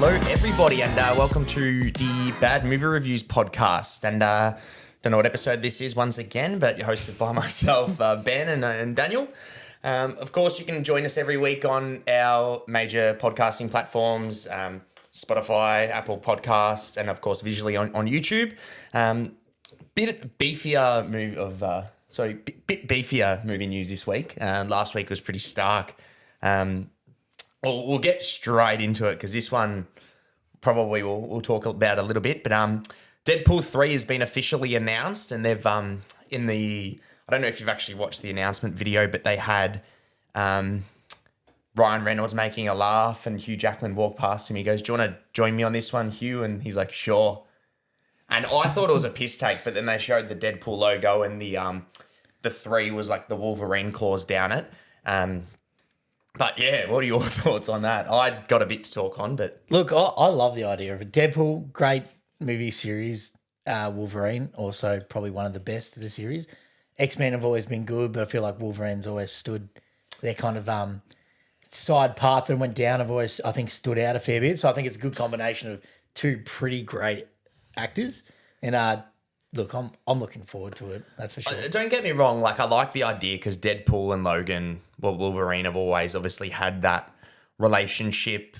Hello, everybody, and welcome to the Bad Movie Reviews podcast. And don't know what episode this is once again, but hosted by myself, Ben, and Daniel. Of course, you can join us every week on our major podcasting platforms, Spotify, Apple Podcasts, and of course, visually on YouTube. Bit beefier movie news this week. Last week was pretty stark. We'll get straight into it because this one probably we'll talk about a little bit. But Deadpool 3 has been officially announced, and they've I don't know if you've actually watched the announcement video, but they had Ryan Reynolds making a laugh, and Hugh Jackman walked past him. He goes, "Do you want to join me on this one, Hugh?" And he's like, "Sure." And I thought it was a piss take, but then they showed the Deadpool logo, and the 3 was like the Wolverine claws down it. But yeah, what are your thoughts on that? I got a bit to talk on, but... Look, I love the idea of it. Deadpool, great movie series. Wolverine, also probably one of the best of the series. X-Men have always been good, but I feel like Wolverine's always stood their kind of side path that went down. Have always, I think, stood out a fair bit. So I think it's a good combination of two pretty great actors. And look, I'm looking forward to it. That's for sure. Don't get me wrong. Like, I like the idea because Deadpool and Logan, well, Wolverine have always obviously had that relationship.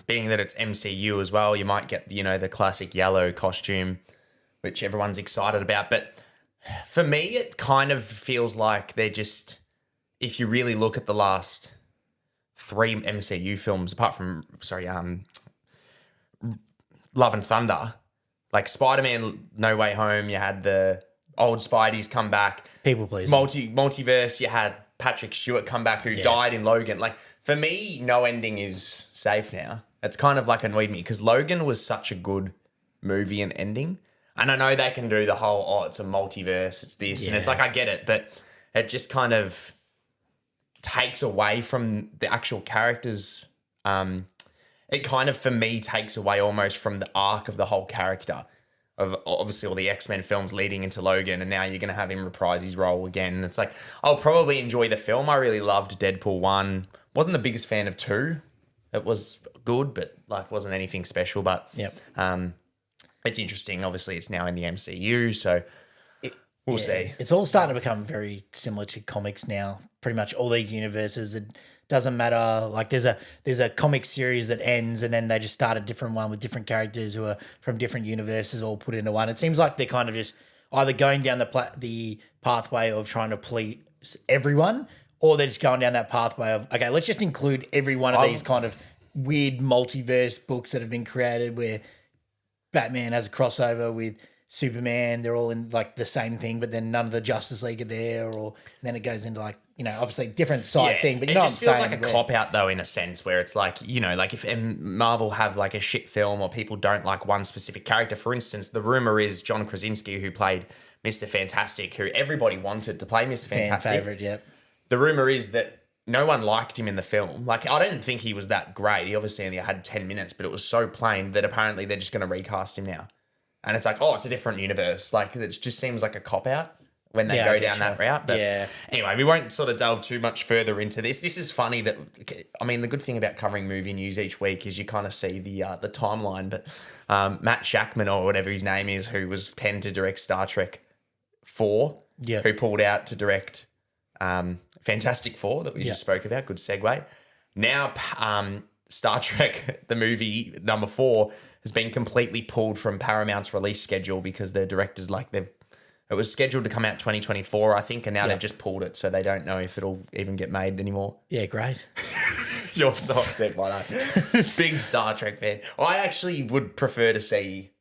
Being that it's MCU as well, you might get, the classic yellow costume, which everyone's excited about. But for me, it kind of feels like they're just, if you really look at the last 3 MCU films, apart from, Love and Thunder, like Spider-Man No Way Home, you had the old Spideys come back. People please. Multiverse, you had Patrick Stewart come back who died in Logan. Like, for me, no ending is safe now. It's kind of like annoyed me because Logan was such a good movie and ending. And I know they can do the whole, it's a multiverse, it's this. And it's like, I get it, but it just kind of takes away from the actual characters. It kind of, for me, takes away almost from the arc of the whole character of obviously all the X-Men films leading into Logan, and now you're going to have him reprise his role again. And it's like, I'll probably enjoy the film. I really loved Deadpool 1. Wasn't the biggest fan of 2. It was good, but like wasn't anything special. But it's interesting. Obviously, it's now in the MCU, so we'll see. It's all starting to become very similar to comics now. Pretty much all these universes. It doesn't matter. Like there's a comic series that ends, and then they just start a different one with different characters who are from different universes all put into one. It seems like they're kind of just either going down the pathway of trying to please everyone, or they're just going down that pathway of, okay, let's just include every one of these kind of weird multiverse books that have been created where Batman has a crossover with Superman. They're all in like the same thing, but then none of the Justice League are there, or then it goes into like, obviously different side thing. But it just feels like a cop out though, in a sense, where it's like, like if Marvel have like a shit film or people don't like one specific character. For instance, the rumor is John Krasinski, who played Mr. Fantastic, who everybody wanted to play Mr. Fantastic. Fan favorite, yep. The rumor is that no one liked him in the film. Like, I don't think he was that great. He obviously only had 10 minutes, but it was so plain that apparently they're just going to recast him now. And it's like, it's a different universe. Like, it just seems like a cop-out when they go down that route. But anyway, we won't sort of delve too much further into this. This is funny that, the good thing about covering movie news each week is you kind of see the timeline. But Matt Shackman, or whatever his name is, who was penned to direct Star Trek 4, who pulled out to direct Fantastic Four that we just spoke about. Good segue. Now, Star Trek, the movie number 4, has been completely pulled from Paramount's release schedule because their directors, it was scheduled to come out 2024, I think, and now they've just pulled it, so they don't know if it'll even get made anymore. Yeah, great. You're so upset by that. Big Star Trek fan. I actually would prefer to see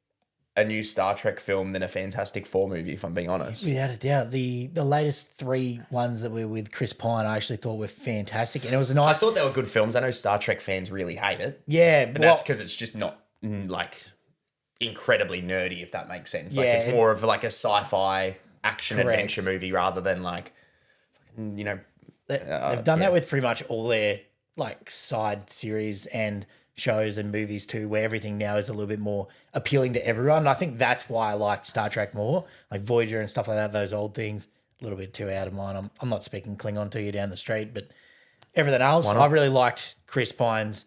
a new Star Trek film than a Fantastic Four movie, if I'm being honest. Without a doubt. The latest 3 ones that were with Chris Pine, I actually thought were fantastic, and it was a nice... I thought they were good films. I know Star Trek fans really hate it. Yeah. But that's because it's just not, incredibly nerdy, if that makes sense. Like, it's more of like a sci-fi action adventure movie rather than they've done that with pretty much all their side series and shows and movies too, where everything now is a little bit more appealing to everyone. And I think that's why I like Star Trek more, like Voyager and stuff like that. Those old things, a little bit too out of mine. I'm not speaking Klingon to you down the street, but everything else, I really liked Chris Pine's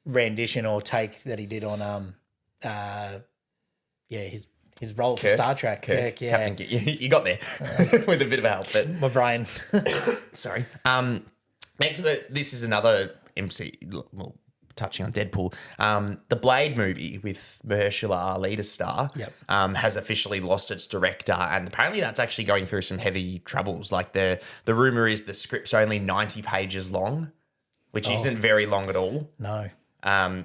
rendition or take that he did on his role for Kirk? Star Trek. Kirk, yeah. Captain Kirk. You got there with a bit of help. But My brain. sorry. Next, this is another MC. Well, touching on Deadpool. The Blade movie with Mahershala Ali to star. Yep. Has officially lost its director, and apparently that's actually going through some heavy troubles. Like the rumor is the script's only 90 pages long, which isn't very long at all. No.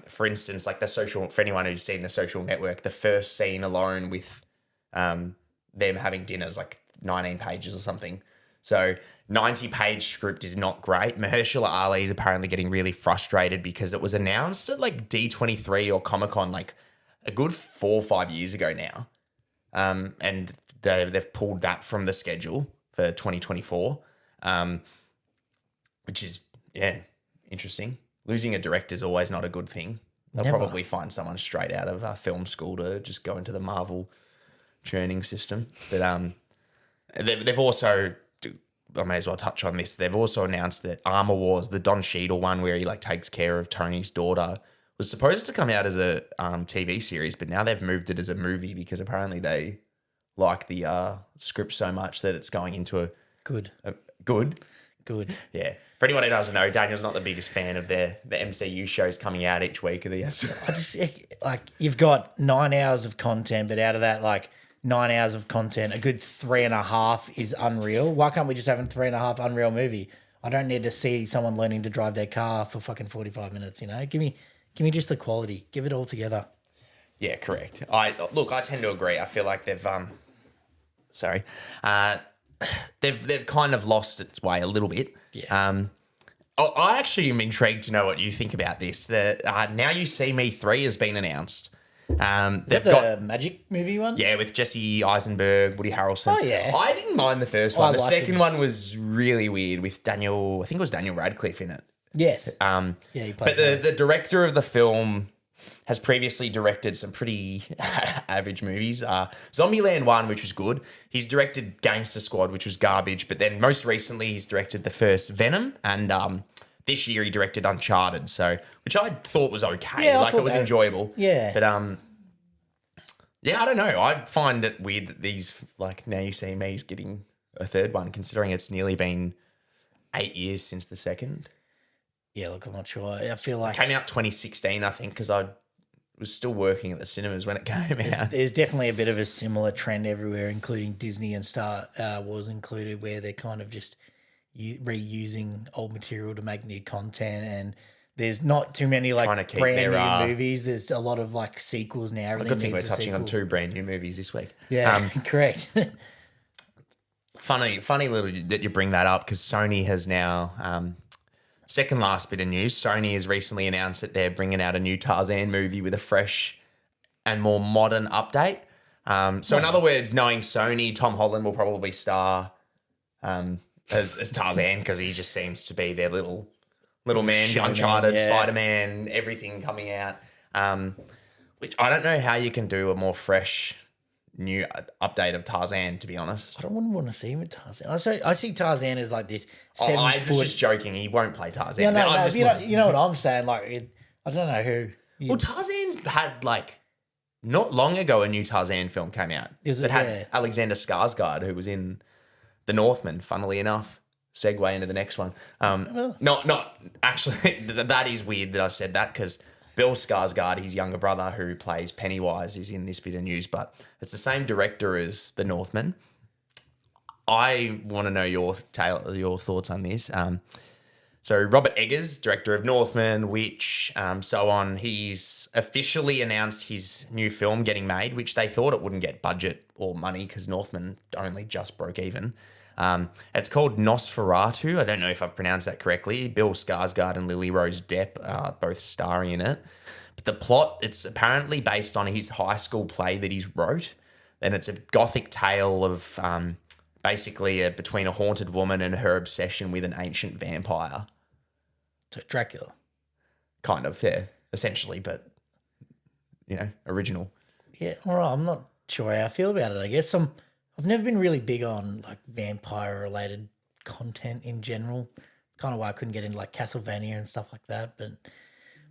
For instance, like for anyone who's seen The Social Network, the first scene alone with them having dinner is like 19 pages or something. So 90-page script is not great. Mahershala Ali is apparently getting really frustrated because it was announced at like D23 or Comic-Con like a good 4 or 5 years ago now. And they've pulled that from the schedule for 2024, which is, interesting. Losing a director is always not a good thing. They'll probably find someone straight out of film school to just go into the Marvel churning system. But they've also, I may as well touch on this. They've also announced that Armor Wars, the Don Cheadle one where he like takes care of Tony's daughter, was supposed to come out as a TV series, but now they've moved it as a movie because apparently they like the script so much that it's going into a Good. Good. Yeah. For anyone who doesn't know, Daniel's not the biggest fan of the MCU shows coming out each week of the I just like you've got 9 hours of content, but out of that, like 9 hours of content, a good 3.5 is Unreal. Why can't we just have a 3.5 Unreal movie? I don't need to see someone learning to drive their car for fucking 45 minutes. You know, give me just the quality. Give it all together. Yeah, correct. I tend to agree. I feel like they've they've kind of lost its way a little bit. Yeah. I actually am intrigued to know what you think about this. The Now You See Me 3 has been announced. They've got Magic movie one. Yeah, with Jesse Eisenberg, Woody Harrelson. Oh yeah. I didn't mind the first one. The second it. one was really weird with Daniel. I think it was Daniel Radcliffe in it. Yes. He plays. But the director of the film has previously directed some pretty average movies. Zombieland 1, which was good. He's directed Gangster Squad, which was garbage. But then most recently, he's directed the first Venom. And this year, he directed Uncharted, which I thought was okay. Yeah, it was enjoyable. Yeah. But I don't know. I find it weird that these, like, Now You See Me is getting a third one, considering it's nearly been 8 years since the second. Yeah, look, I'm not sure. I feel like It came out 2016, I think, because I was still working at the cinemas when it came out. there's definitely a bit of a similar trend everywhere, including Disney and Star Wars included, where they're kind of just reusing old material to make new content, and there's not too many like Trying to keep brand their, new movies. There's a lot of like sequels now. Everything Good thing we're needs a touching on sequel. 2 brand new movies this week. Yeah, correct. Funny little that you bring that up because Sony has now, second last bit of news, Sony has recently announced that they're bringing out a new Tarzan movie with a fresh and more modern update. So in other words, knowing Sony, Tom Holland will probably star as Tarzan because he just seems to be their little man, Showman, Uncharted, yeah. Spider-Man, everything coming out. Which I don't know how you can do a more fresh new update of Tarzan, to be honest. I don't want to see him with Tarzan. I see Tarzan as like this I was 7 foot. just joking. He won't play Tarzan. Yeah, no, I'm no, just you know what I'm saying. Like, I don't know who. Well, Tarzan's had like not long ago a new Tarzan film came out. Is It it? had Yeah. Alexander Skarsgård, who was in The Northman. Funnily enough, segue into the next one. Not actually. That is weird that I said that because Bill Skarsgård, his younger brother, who plays Pennywise, is in this bit of news. But it's the same director as The Northman. I want to know your thoughts on this. So Robert Eggers, director of Northman, Witch, so on, he's officially announced his new film getting made, which they thought it wouldn't get budget or money because Northman only just broke even. It's called Nosferatu. I don't know if I've pronounced that correctly. Bill Skarsgård and Lily Rose Depp are both starring in it. But the plot, it's apparently based on his high school play that he's wrote. And it's a gothic tale of basically between a haunted woman and her obsession with an ancient vampire. So Dracula. Kind of, yeah, essentially, but, original. Yeah, all right. I'm not sure how I feel about it. I guess I've never been really big on like vampire related content in general. Kind of why I couldn't get into like Castlevania and stuff like that. But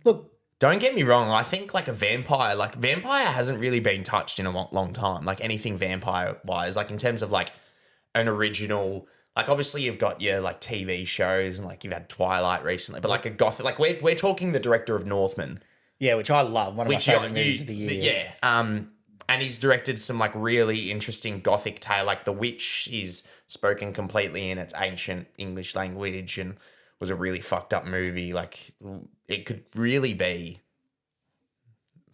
look, Don't get me wrong. I think like a vampire, like vampire hasn't really been touched in a long time. Like anything vampire wise, like in terms of like an original, like obviously you've got your like TV shows and like you've had Twilight recently, but like a gothic, like we're talking the director of Northman, Yeah, which I love. One of my which favorite movies of the year. yeah, and he's directed some like really interesting gothic tale. Like The Witch is spoken completely in its ancient English language and was a really fucked up movie. Like it could really be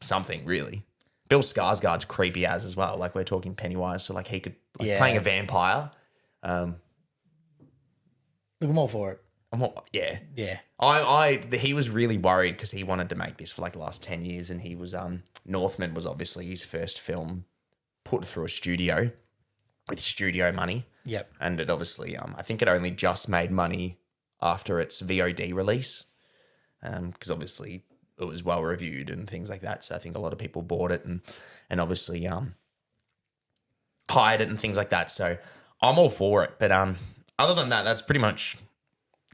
something really. Bill Skarsgård's creepy as well. Like we're talking Pennywise, so like he could like playing a vampire. Look, I'm all for it. Yeah. Yeah. He was really worried because he wanted to make this for like the last 10 years, and he was Northman was obviously his first film put through a studio with studio money. Yep. And it obviously I think it only just made money after its VOD release. Because obviously it was well reviewed and things like that. So I think a lot of people bought it and obviously hired it and things like that. So I'm all for it. But other than that, that's pretty much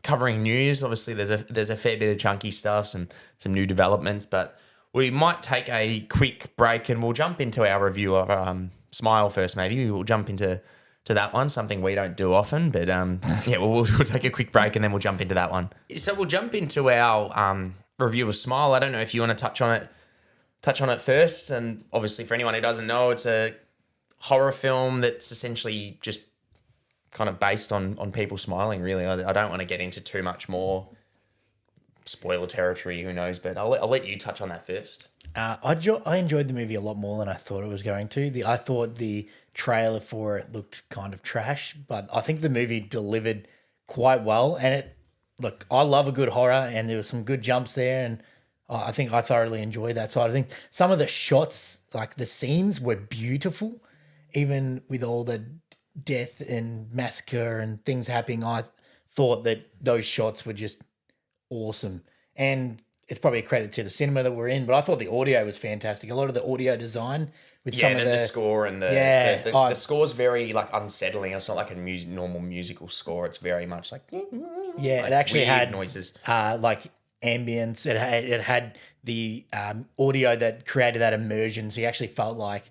covering news. Obviously, there's a fair bit of chunky stuff, some new developments, but we might take a quick break and we'll jump into our review of Smile first. Maybe we'll jump into that one, something we don't do often, but yeah, we'll take a quick break and then we'll jump into that one. So we'll jump into our review of Smile. I don't know if you want to touch on it first, and obviously for anyone who doesn't know, it's a horror film that's essentially just kind of based on people smiling, really. I don't want to get into too much more spoiler territory, who knows, but I'll let you touch on that first. I enjoyed the movie a lot more than I thought it was going to. I thought the trailer for it looked kind of trash, but I think the movie delivered quite well. And look, I love a good horror, and there were some good jumps there, and I think I thoroughly enjoyed that. So I think some of the shots, like the scenes, were beautiful, even with all the death and massacre and things happening. I thought that those shots were just awesome, and it's probably a credit to the cinema that we're in, but I thought the audio was fantastic. A lot of the audio design with some of the score and the score's very like unsettling. It's not like a normal musical score. It's very much like it actually had noises, like ambience. It had the audio that created that immersion. So you actually felt like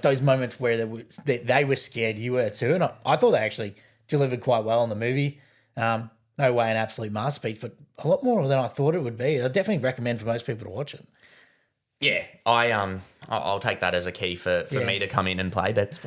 those moments where they were scared, you were too. And I thought they actually delivered quite well in the movie. No way an absolute masterpiece, but a lot more than I thought it would be. I definitely recommend for most people to watch it. Yeah, I'll take that as a key for me to come in and play. But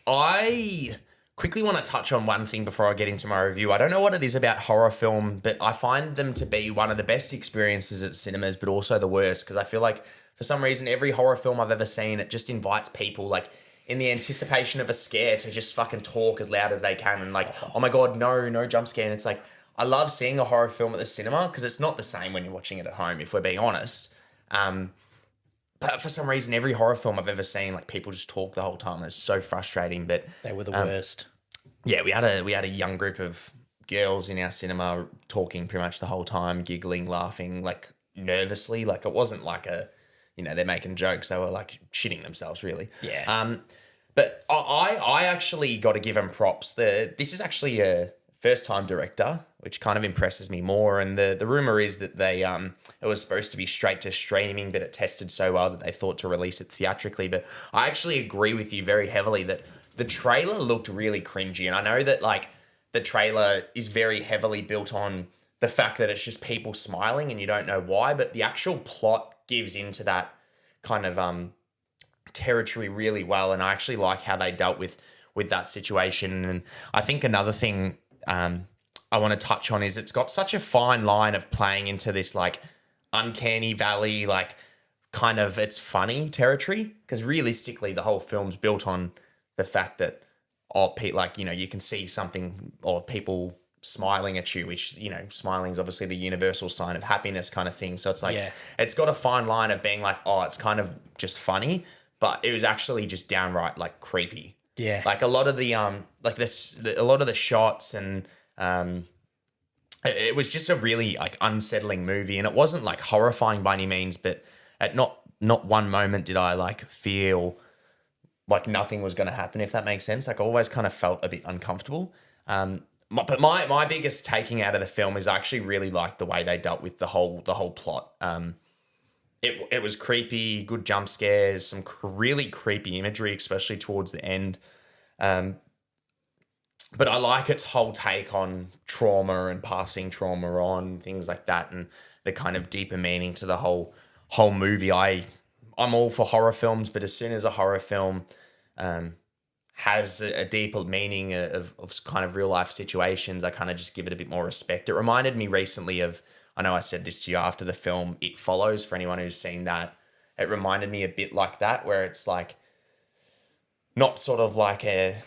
I quickly want to touch on one thing before I get into my review. I don't know what it is about horror film, but I find them to be one of the best experiences at cinemas, but also the worst, because I feel like for some reason every horror film I've ever seen, it just invites people like in the anticipation of a scare to just fucking talk as loud as they can and like, oh my God, no jump scare. And it's like, I love seeing a horror film at the cinema because it's not the same when you're watching it at home, if we're being honest. But for some reason, every horror film I've ever seen, like people just talk the whole time. It's so frustrating. But they were the worst. Yeah, we had a young group of girls in our cinema talking pretty much the whole time, giggling, laughing, like nervously. Like it wasn't like they're making jokes. They were like shitting themselves, really. Yeah. But I actually got to give them props. This is actually a first-time director, which kind of impresses me more. And the rumor is that it was supposed to be straight to streaming, but it tested so well that they thought to release it theatrically. But I actually agree with you very heavily that the trailer looked really cringy. And I know that like the trailer is very heavily built on the fact that it's just people smiling and you don't know why, but the actual plot gives into that kind of territory really well. And I actually like how they dealt with that situation. And I think another thing I want to touch on is it's got such a fine line of playing into this like uncanny valley, like kind of it's funny territory, because realistically the whole film's built on the fact that you can see something or people smiling at you, which smiling is obviously the universal sign of happiness kind of thing. So it's like it's got a fine line of being like, oh, it's kind of just funny, but it was actually just downright like creepy. Yeah, like a lot of the a lot of the shots and it was just a really like unsettling movie, and it wasn't like horrifying by any means, but at not one moment did I like feel like nothing was going to happen, if that makes sense. Like I always kind of felt a bit uncomfortable. But my biggest taking out of the film is I actually really liked the way they dealt with the whole plot. it was creepy, good jump scares, some really creepy imagery, especially towards the end. But I like its whole take on trauma and passing trauma on, things like that, and the kind of deeper meaning to the whole movie. I'm all for horror films, but as soon as a horror film has a deeper meaning of kind of real life situations, I kind of just give it a bit more respect. It reminded me recently of, I know I said this to you after the film It Follows, for anyone who's seen that. It reminded me a bit like that, where it's like not sort of like a,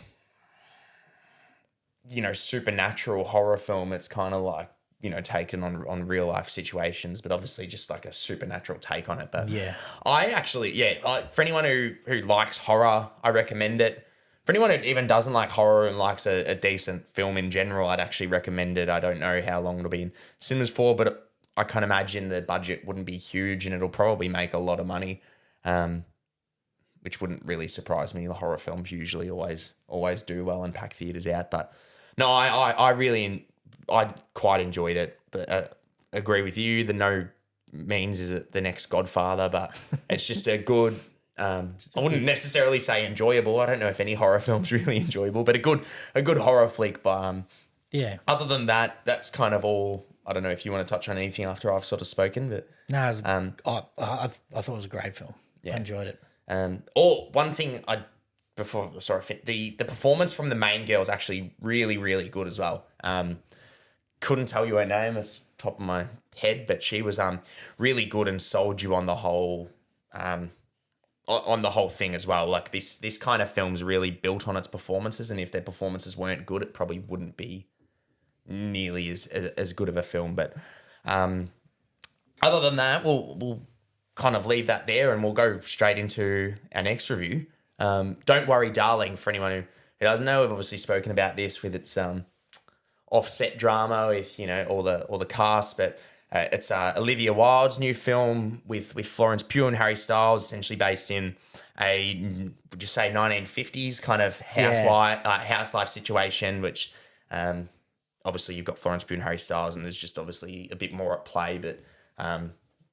supernatural horror film. It's kind of like, taken on real life situations, but obviously just like a supernatural take on it. But Yeah. I actually, for anyone who likes horror, I recommend it. For anyone who even doesn't like horror and likes a decent film in general, I'd actually recommend it. I don't know how long it'll be in cinemas for, but I can't imagine the budget wouldn't be huge, and it'll probably make a lot of money, which wouldn't really surprise me. The horror films usually always do well and pack theaters out. But no, I quite enjoyed it, but agree with you. The no means is it the next Godfather, but it's just a good. I wouldn't necessarily say enjoyable. I don't know if any horror film's really enjoyable, but a good horror flick. But Yeah. other than that, that's kind of all. I don't know if you want to touch on anything after I've sort of spoken, but No, it was, I thought it was a great film. Yeah. I enjoyed it. or one thing the performance from the main girl is actually really, really good as well. Couldn't tell you her name as top of my head, but she was really good and sold you on the whole thing as well. Like this kind of film's really built on its performances, and if their performances weren't good, it probably wouldn't be nearly as good of a film. But other than that, we'll kind of leave that there, and we'll go straight into our next review. Don't Worry, Darling, for anyone who doesn't know, we've obviously spoken about this with its offset drama with all the cast, but it's Olivia Wilde's new film with Florence Pugh and Harry Styles, essentially based in a, would you say, 1950s kind of house life situation, which obviously you've got Florence Pugh and Harry Styles, and there's just obviously a bit more at play, but a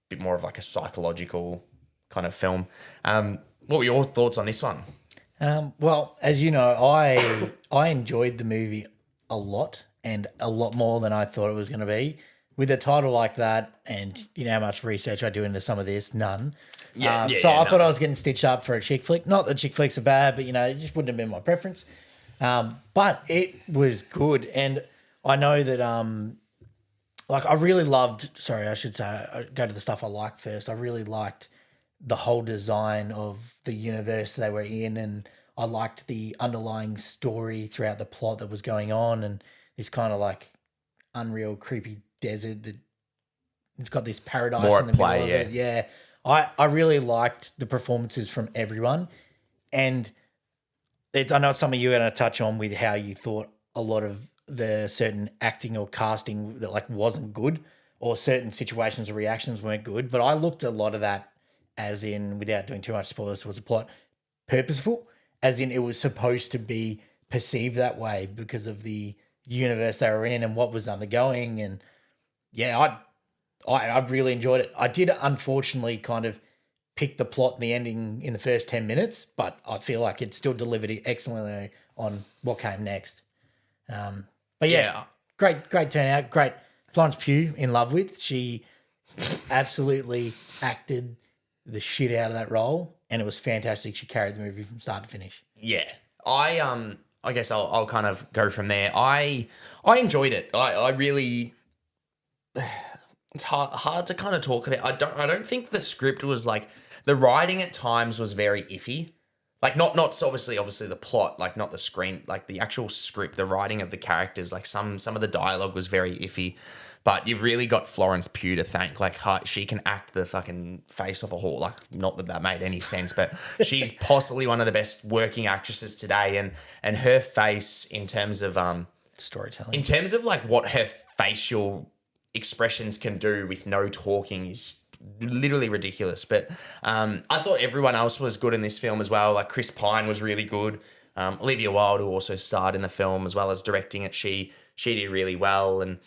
bit more of like a psychological kind of film. What were your thoughts on this one? Well, as you know, I enjoyed the movie a lot, and a lot more than I thought it was going to be. With a title like that, and you know how much research I do into some of this, none. So I thought I was getting stitched up for a chick flick. Not that chick flicks are bad, but it just wouldn't have been my preference. But it was good, and I know that I really loved. Sorry, I should say I go to the stuff I liked first. I really liked the whole design of the universe they were in, and I liked the underlying story throughout the plot that was going on, and this kind of like unreal creepy desert that it's got this paradise More in the at play, middle of it. Yeah. I really liked the performances from everyone, and I know it's something you're going to touch on with how you thought a lot of the certain acting or casting that like wasn't good, or certain situations or reactions weren't good, but I looked at a lot of that as in, without doing too much spoilers towards the plot, purposeful, as in it was supposed to be perceived that way because of the universe they were in and what was undergoing. And yeah, I really enjoyed it. I did unfortunately kind of pick the plot and the ending in the first 10 minutes, but I feel like it still delivered it excellently on what came next. But yeah, great turnout, great. Florence Pugh in love with. She absolutely acted the shit out of that role, and it was fantastic. She carried the movie from start to finish. Yeah. I guess I'll kind of go from there. I enjoyed it. I really, it's hard to kind of talk about. I don't think the script was like, the writing at times was very iffy. Like not obviously the plot, like not the screen, like the actual script, the writing of the characters, like some of the dialogue was very iffy. But you've really got Florence Pugh to thank. Like she can act the fucking face off a whore. Like not that made any sense, but she's possibly one of the best working actresses today. And her face in terms of Storytelling, in terms of like what her facial expressions can do with no talking is literally ridiculous. But I thought everyone else was good in this film as well. Like Chris Pine was really good. Olivia Wilde, who also starred in the film as well as directing it, she did really well. And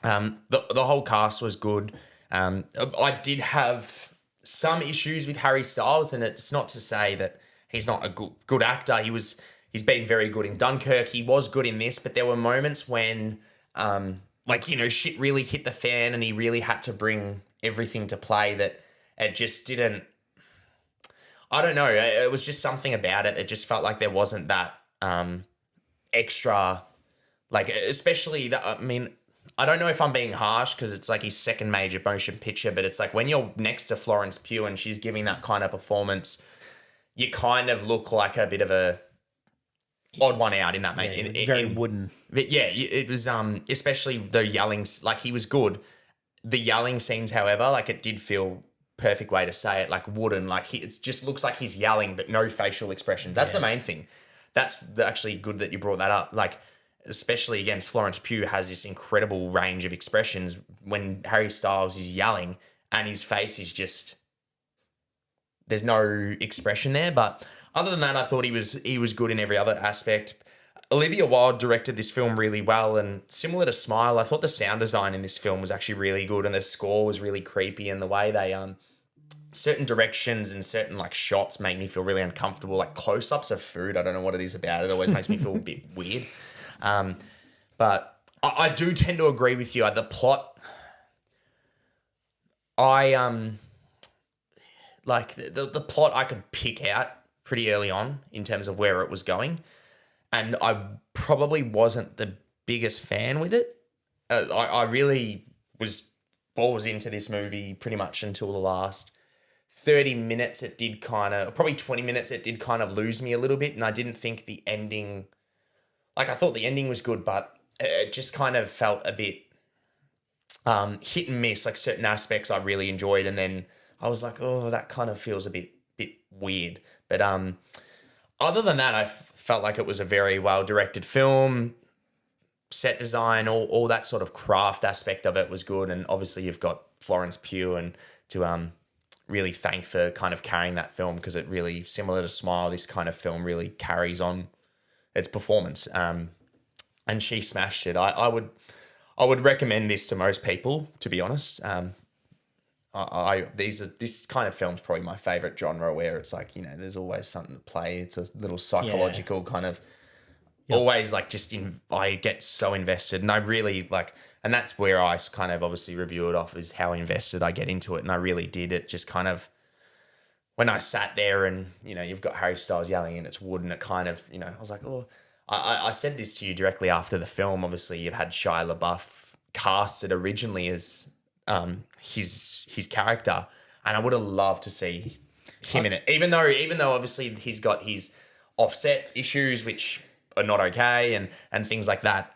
the whole cast was good. I did have some issues with Harry Styles, and it's not to say that he's not a good actor. He's been very good in Dunkirk. He was good in this, but there were moments when shit really hit the fan, and he really had to bring everything to play that it just didn't. I don't know. It was just something about it. It just felt like there wasn't that extra, like, especially that. I mean, I don't know if I'm being harsh because it's like his second major motion picture, but it's like when you're next to Florence Pugh and she's giving that kind of performance, you kind of look like a bit of a odd one out in that, mate. Very wooden. But yeah, it was especially the yelling. Like, he was good. The yelling scenes, however, like, it did feel perfect way to say it, like wooden. Like, it just looks like he's yelling, but no facial expressions. That's the main thing. That's actually good that you brought that up. Like, especially against Florence Pugh, has this incredible range of expressions when Harry Styles is yelling and his face is just, there's no expression there. But other than that, I thought he was good in every other aspect. Olivia Wilde directed this film really well, and similar to Smile, I thought the sound design in this film was actually really good, and the score was really creepy, and the way they certain directions and certain like shots made me feel really uncomfortable, like close-ups of food. I don't know what it is about it. It always makes me feel a bit weird. But I do tend to agree with you. The plot, like the plot I could pick out pretty early on in terms of where it was going. And I probably wasn't the biggest fan with it. I really was into this movie pretty much until the last 30 minutes. It did probably 20 minutes, it did kind of lose me a little bit. And I didn't think the ending, like, I thought the ending was good, but it just kind of felt a bit hit and miss. Like, certain aspects I really enjoyed, and then I was like, oh, that kind of feels a bit weird. But other than that, I felt like it was a very well-directed film. Set design, all that sort of craft aspect of it was good. And obviously you've got Florence Pugh and to really thank for kind of carrying that film, because it really, similar to Smile, this kind of film really carries on its performance. And she smashed it. I would recommend this to most people, to be honest. This kind of film's probably my favorite genre, where it's like, there's always something to play. It's a little psychological kind of, always like I get so invested, and I really like, and that's where I kind of obviously review it off, is how invested I get into it. And I really did. It just kind of, when I sat there and, you've got Harry Styles yelling and it's wood, and it kind of, I was like, oh, I said this to you directly after the film. Obviously you've had Shia LaBeouf casted originally as his character, and I would have loved to see him in it, even though obviously he's got his offset issues which are not okay, and things like that.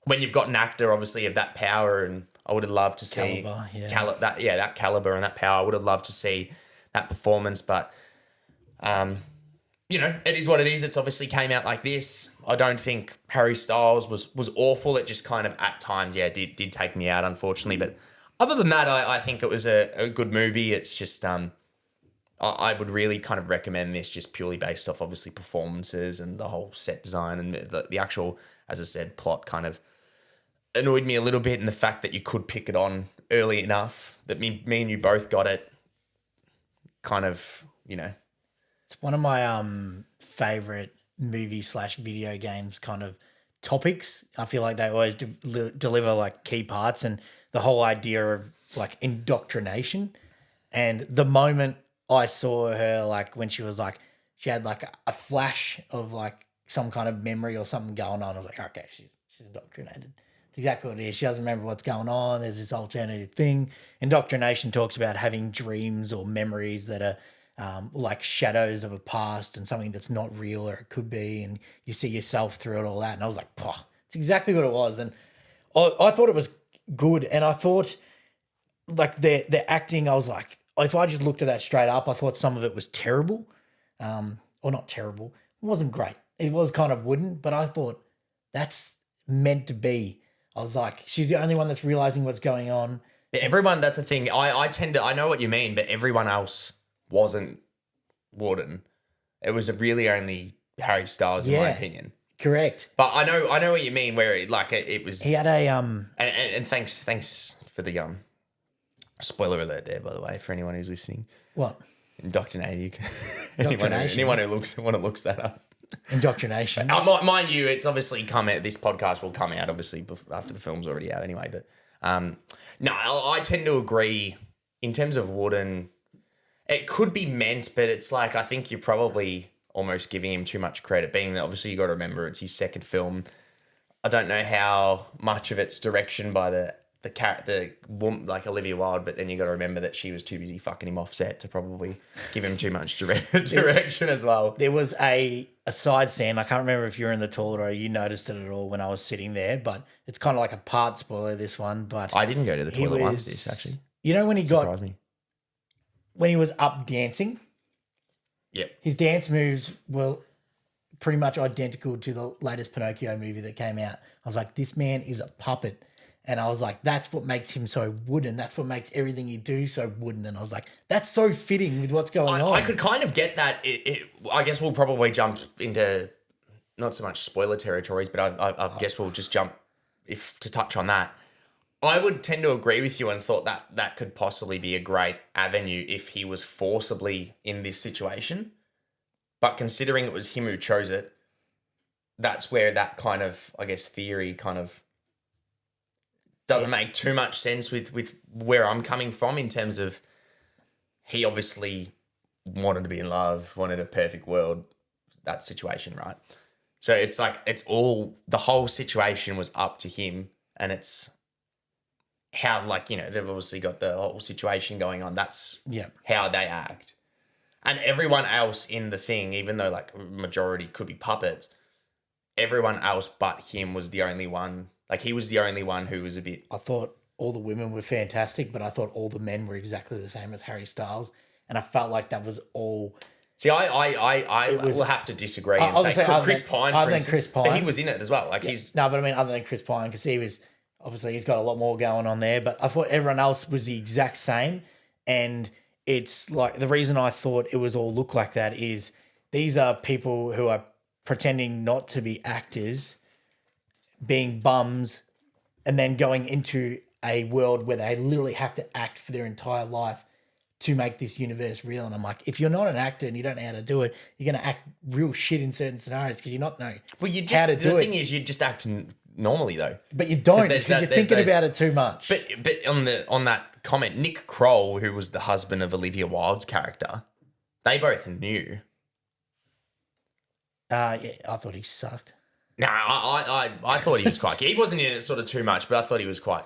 When you've got an actor obviously of that power, and I would have loved to see that caliber and that power, I would have loved to see that performance. But it is what it is. It's obviously came out like this. I don't think Harry Styles was awful. It just kind of at times, did take me out, unfortunately. But other than that, I think it was a good movie. It's just I would really kind of recommend this, just purely based off obviously performances and the whole set design, and the actual, as I said, plot kind of annoyed me a little bit, and the fact that you could pick it on early enough that me and you both got it, kind of, It's one of my favorite movie/video games kind of topics. I feel like they always deliver like key parts, and the whole idea of like indoctrination. And the moment I saw her, like when she was like, she had like a flash of like some kind of memory or something going on, I was like, okay, she's indoctrinated. It's exactly what it is. She doesn't remember what's going on. There's this alternative thing. Indoctrination talks about having dreams or memories that are like shadows of a past and something that's not real, or it could be, and you see yourself through it, all that. And I was like, it's exactly what it was. And I thought it was good. And I thought like the acting, I was like, if I just looked at that straight up, I thought some of it was terrible. Or not terrible. It wasn't great. It was kind of wooden, but I thought that's meant to be. I was like, she's the only one that's realizing what's going on. Everyone, that's the thing. I know what you mean, but everyone else wasn't wooden. It was really only Harry Styles, in my opinion. Correct. But I know what you mean. Where it was. He had a And thanks for the Spoiler alert there, by the way, for anyone who's listening. What? Indoctrinated. Indoctrination. Anyone who looks that up. Indoctrination. Mind you, it's obviously come out. This podcast will come out obviously after the film's already out anyway. But no, I tend to agree in terms of Wooden. It could be meant, but it's like I think you're probably almost giving him too much credit. Being that obviously you got to remember it's his second film. I don't know how much of it's direction by the woman like Olivia Wilde, but then you got to remember that she was too busy fucking him off set to probably give him too much direction as well. There was a side scene. I can't remember if you were in the toilet or you noticed it at all when I was sitting there, but it's kind of like a part spoiler, this one. But I didn't go to the toilet once. This actually, you know, when he surprised me. When he was up dancing, Yep. his dance moves were pretty much identical to the latest Pinocchio movie that came out. I was like, this man is a puppet. And I was like, that's what makes him so wooden. That's what makes everything he do so wooden. And I was like, that's so fitting with what's going on. I could kind of get that. I guess we'll probably jump into not so much spoiler territories, but I guess we'll just jump to touch on that. I would tend to agree with you and thought that could possibly be a great avenue if he was forcibly in this situation. But considering it was him who chose it, that's where that kind of, I guess, theory kind of doesn't make too much sense with where I'm coming from in terms of he obviously wanted to be in love, wanted a perfect world, that situation, right? So it's like the whole situation was up to him, and it's how, like, you know, they've obviously got the whole situation going on. That's how they act. And everyone else in the thing, even though like majority could be puppets, everyone else but him was the only one. Like, he was the only one who was a bit... I thought all the women were fantastic, but I thought all the men were exactly the same as Harry Styles. And I felt like that was all... See, I will have to disagree and say Chris Pine, for instance. Chris Pine. But he was in it as well. Like, he's... No, but I mean, other than Chris Pine, because he was... Obviously, he's got a lot more going on there. But I thought everyone else was the exact same. And it's like... The reason I thought it was all look like that is these are people who are pretending not to be actors, being bums, and then going into a world where they literally have to act for their entire life to make this universe real. And I'm like, if you're not an actor and you don't know how to do it, you're going to act real shit in certain scenarios because you not know how to do it. The thing is, you just act normally though. But you don't because you're thinking about it too much. But on that comment, Nick Kroll, who was the husband of Olivia Wilde's character, they both knew. Yeah, I thought he sucked. No, I thought he was quite... He wasn't in it sort of too much, but I thought he was quite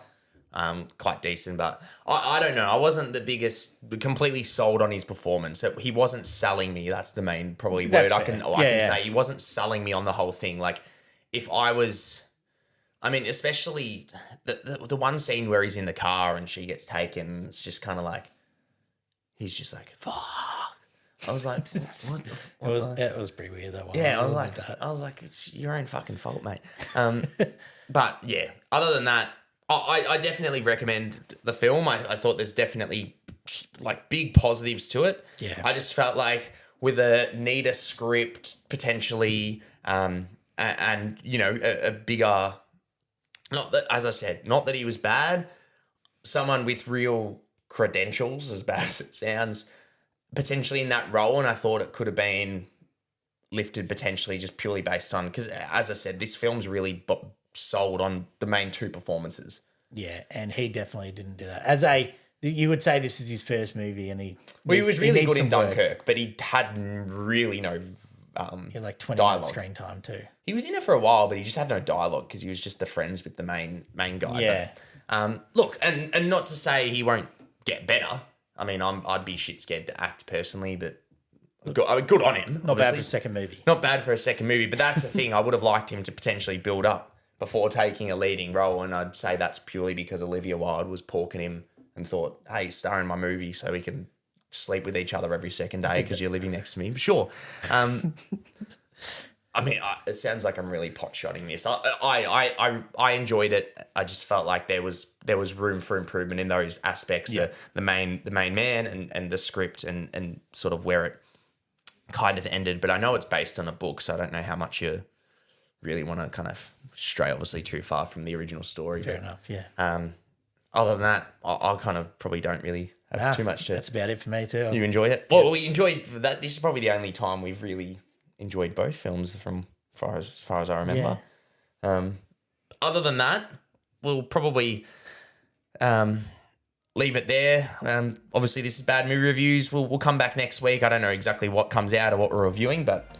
decent. But I don't know. I wasn't the biggest... completely sold on his performance. He wasn't selling me. That's the main probably word I can say. He wasn't selling me on the whole thing. Like, if I was... I mean, especially the one scene where he's in the car and she gets taken, it's just kind of like... He's just like, fuck. I was like, what the... It was pretty weird, that one. Yeah, I was like, it's your own fucking fault, mate. But yeah, other than that, I definitely recommend the film. I thought there's definitely like big positives to it. Yeah. I just felt like with a neater script potentially, and you know, a bigger, not that, as I said, not that he was bad, someone with real credentials, as bad as it sounds, potentially in that role, and I thought it could have been lifted potentially just purely based on, because as I said, this film's really sold on the main two performances. Yeah, and he definitely didn't do that. You would say this is his first movie, and he was really good in Dunkirk, but he had really no he had like 20 dialogue. minutes screen time too. He was in it for a while, but he just had no dialogue because he was just the friends with the main guy. Yeah. But, look, and not to say he won't get better. I mean, I'd be shit scared to act personally, but good on him. Not bad for a second movie. Not bad for a second movie, but that's the thing. I would have liked him to potentially build up before taking a leading role, and I'd say that's purely because Olivia Wilde was porking him and thought, hey, star in my movie so we can sleep with each other every second day because you're living next to me. Sure. I mean, it sounds like I'm really pot-shotting this. I enjoyed it. I just felt like there was room for improvement in those aspects. Yeah. The main man and the script and sort of where it kind of ended. But I know it's based on a book, so I don't know how much you really want to kind of stray obviously too far from the original story. Fair enough, yeah. other than that, I kind of probably don't really have too much to. That's about it for me too. You enjoyed it? Well, we enjoyed that. This is probably the only time we've really enjoyed both films from far as I remember. Other than that, we'll probably leave it there. Obviously, this is Bad Movie Reviews. We'll come back next week. I don't know exactly what comes out or what we're reviewing, but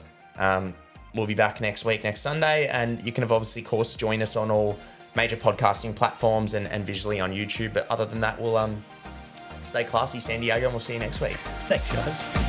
we'll be back next week, next Sunday. And you can obviously, of course, join us on all major podcasting platforms and visually on YouTube. But other than that, we'll stay classy, San Diego, and we'll see you next week. Thanks, guys.